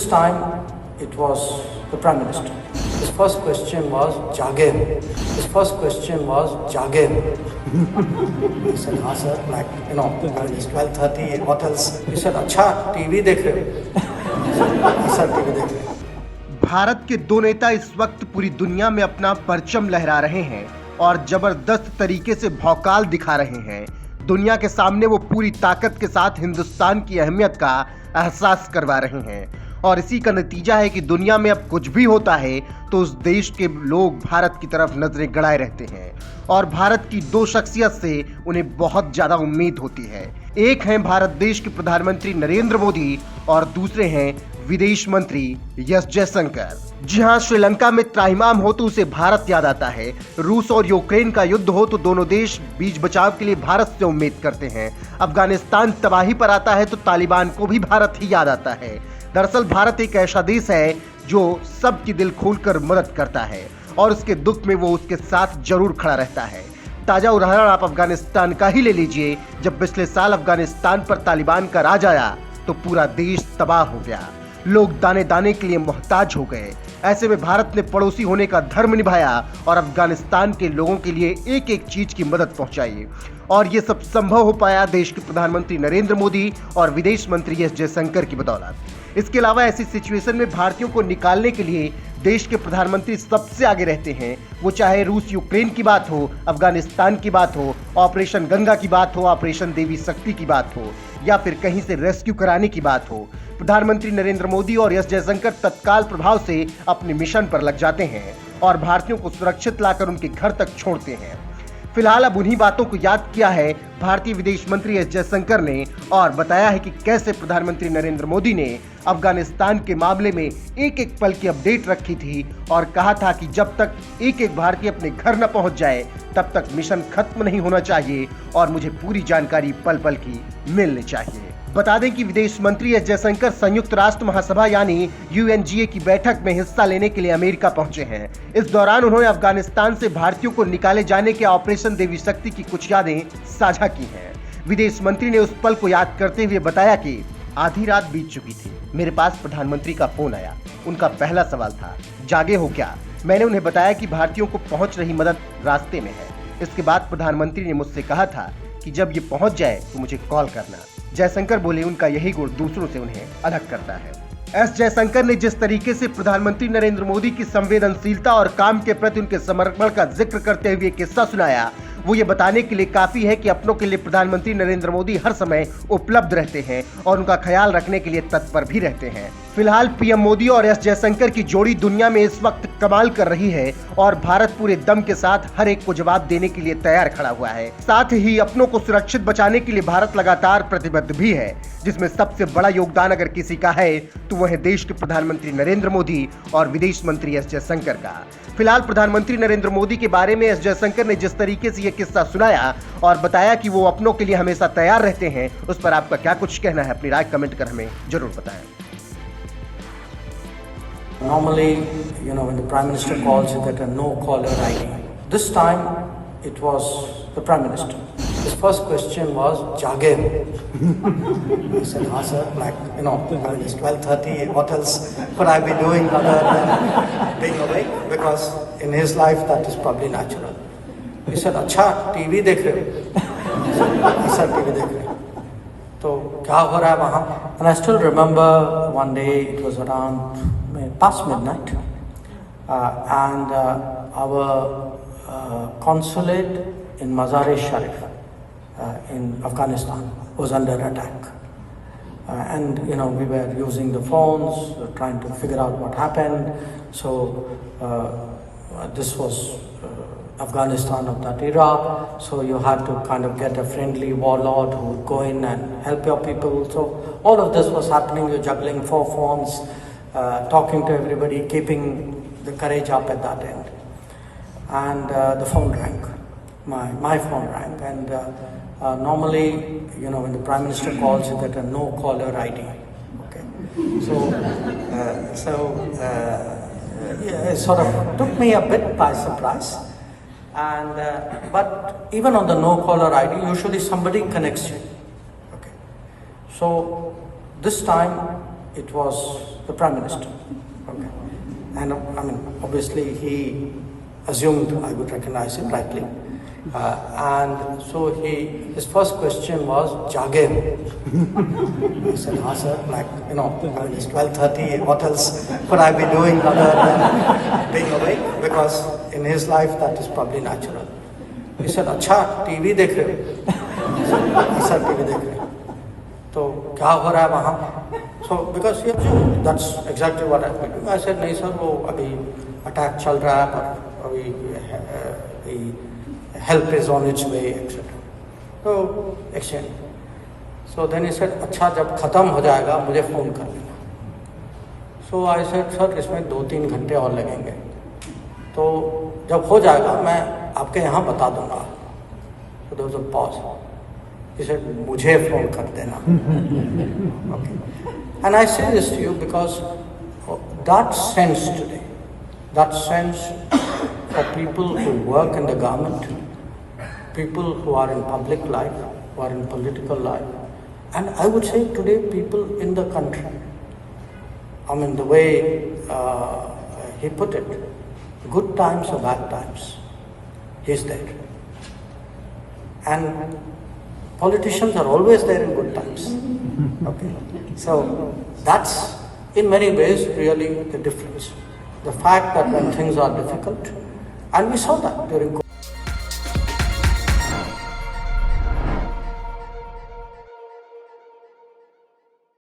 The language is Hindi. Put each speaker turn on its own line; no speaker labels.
This time it was the Prime Minister. His first question was, Jage? His first question was, Jage? He said, हाँ sir, like, it's 12:30, what else? He said, अच्छा, TV देख रहे हो? हाँ सर, TV देख रहे हैं।
भारत के दो नेता इस वक्त पूरी दुनिया में अपना परचम लहरा रहे हैं और जबरदस्त तरीके से भौकाल दिखा रहे हैं। दुनिया के सामने वो पूरी ताकत के साथ हिंदुस्तान की अहमियत का एहसास करवा रहे हैं और इसी का नतीजा है कि दुनिया में अब कुछ भी होता है तो उस देश के लोग भारत की तरफ नजरें गड़ाए रहते हैं और भारत की दो शख्सियत से उन्हें बहुत ज्यादा उम्मीद होती है। एक हैं भारत देश के प्रधानमंत्री नरेंद्र मोदी और दूसरे हैं विदेश मंत्री एस जयशंकर। जी हाँ, श्रीलंका में त्राहिमाम हो तो उसे भारत याद आता है। रूस और यूक्रेन का युद्ध हो तो दोनों देश बीच बचाव के लिए भारत से उम्मीद करते हैं। अफगानिस्तान तबाही पर आता है तो तालिबान को भी भारत ही याद आता है। दरअसल भारत एक ऐसा देश है जो सबकी दिल खोलकर मदद करता है और उसके दुख में वो उसके साथ जरूर खड़ा रहता है। ताजा उदाहरण आप अफगानिस्तान का ही ले लीजिए। जब पिछले साल अफगानिस्तान पर तालिबान का राज आया तो पूरा देश तबाह हो गया, लोग दाने दाने के लिए मोहताज हो गए। ऐसे में भारत ने पड़ोसी होने का धर्म निभाया और अफगानिस्तान के लोगों के लिए एक एक चीज की मदद पहुंचाई और ये सब संभव हो पाया देश के प्रधानमंत्री नरेंद्र मोदी और विदेश मंत्री एस जयशंकर की बदौलत। इसके अलावा ऐसी सिचुएशन में भारतीयों को निकालने के लिए देश के प्रधानमंत्री सबसे आगे रहते हैं। वो चाहे रूस यूक्रेन की बात हो, अफगानिस्तान की बात हो, ऑपरेशन गंगा की बात हो, ऑपरेशन देवी शक्ति की बात हो या फिर कहीं से रेस्क्यू कराने की बात हो। प्रधानमंत्री नरेंद्र मोदी और एस जयशंकर तत्काल प्रभाव से अपने मिशन पर लग जाते हैं और भारतीयों को सुरक्षित लाकर उनके घर तक छोड़ते हैं। फिलहाल अब उन्हीं बातों को याद किया है भारतीय विदेश मंत्री एस जयशंकर ने और बताया है कि कैसे प्रधानमंत्री नरेंद्र मोदी ने अफगानिस्तान के मामले में एक एक पल की अपडेट रखी थी और कहा था कि जब तक एक एक भारतीय अपने घर न पहुंच जाए तब तक मिशन खत्म नहीं होना चाहिए और मुझे पूरी जानकारी पल पल की मिलनी चाहिए। बता दें कि विदेश मंत्री एस जयशंकर संयुक्त राष्ट्र महासभा यानी UNGA की बैठक में हिस्सा लेने के लिए अमेरिका पहुंचे हैं। इस दौरान उन्होंने अफगानिस्तान से भारतीयों को निकाले जाने के ऑपरेशन देवी शक्ति की कुछ यादें साझा की हैं। विदेश मंत्री ने उस पल को याद करते हुए बताया कि आधी रात बीत चुकी थी, मेरे पास प्रधानमंत्री का फोन आया। उनका पहला सवाल था, जागे हो क्या? मैंने उन्हें बताया कि भारतीयों को पहुंच रही मदद रास्ते में है। इसके बाद प्रधानमंत्री ने मुझसे कहा था कि जब ये पहुंच जाए तो मुझे कॉल करना। जयशंकर बोले उनका यही गुण दूसरों से उन्हें अलग करता है। एस जयशंकर ने जिस तरीके से प्रधानमंत्री नरेंद्र मोदी की संवेदनशीलता और काम के प्रति उनके समर्पण का जिक्र करते हुए किस्सा सुनाया, वो ये बताने के लिए काफी है कि अपनों के लिए प्रधानमंत्री नरेंद्र मोदी हर समय उपलब्ध रहते हैं और उनका ख्याल रखने के लिए तत्पर भी रहते हैं। फिलहाल पीएम मोदी और एस जयशंकर की जोड़ी दुनिया में इस वक्त कमाल कर रही है और भारत पूरे दम के साथ हर एक को जवाब देने के लिए तैयार खड़ा हुआ है। साथ ही अपनों को सुरक्षित बचाने के लिए भारत लगातार प्रतिबद्ध भी है, जिसमें सबसे बड़ा योगदान अगर किसी का है तो वह है देश के प्रधानमंत्री नरेंद्र मोदी और विदेश मंत्री एस जयशंकर का। फिलहाल प्रधानमंत्री नरेंद्र मोदी के बारे में एस जयशंकर ने जिस तरीके से यह किस्सा सुनाया और बताया कि वो अपनों के लिए हमेशा तैयार रहते हैं, उस पर आपका क्या कुछ कहना है? अपनी राय कमेंट कर हमें जरूर बताएं।
Normally, when the Prime Minister calls, you get a no caller ID. This time, it was the Prime Minister. His first question was, Jage? He said, हाँ sir, like, it's 12:30, what else could I be doing other than being awake? Because in his life, that is probably natural. He said, अच्छा, TV देख रहे हो? हाँ सर, TV देख रहे हो। तो क्या हो रहा है वहाँ? And I still remember one day, it was around past midnight, and our consulate in Mazar-e-Sharif in Afghanistan was under attack, and we were using the phones, trying to figure out what happened. So this was Afghanistan of that era, so you had to kind of get a friendly warlord who would go in and help your people. So all of this was happening. You're juggling 4 phones, talking to everybody, keeping the courage up at that end. And the phone rang, my phone rang, and normally, when the Prime Minister calls, you get a no caller ID. Okay, so it sort of took me a bit by surprise. And but even on the no caller ID, usually somebody connects you. Okay, so this time it was the Prime Minister. Okay. And I mean, obviously he assumed I would recognize him rightly. And so his first question was, Jage ho? I said, हाँ sir, like, you know, I mean, it's 12:30, what else could I be doing other than being awake? Because in his life that is probably natural. He said, अच्छा TV देख रहे हो? I said, TV देख रहे हो. तो क्या हो रहा है वहाँ? So because he assumed that's exactly what I was doing. I said, नहीं सर, वो अभी अटैक चल रहा है, पर अभी help is on its way, etc. So exchange. So then he said, अच्छा जब खत्म हो जाएगा मुझे फ़ोन कर लेना. So I said, सर इसमें 2-3 घंटे और लगेंगे, तो जब हो जाएगा मैं आपके यहाँ बता दूँगा. So there was a pause. He said, मुझे फ़ोन कर देना. Okay. And I say this to you because that sense today, that sense for people who work in the government, people who are in public life, who are in political life, and I would say today people in the country, I mean the way he put it, good times or bad times, he's there. And politicians are always there in good times. Okay. So that's in many ways really the difference. The fact that when things are difficult, and we saw that during COVID.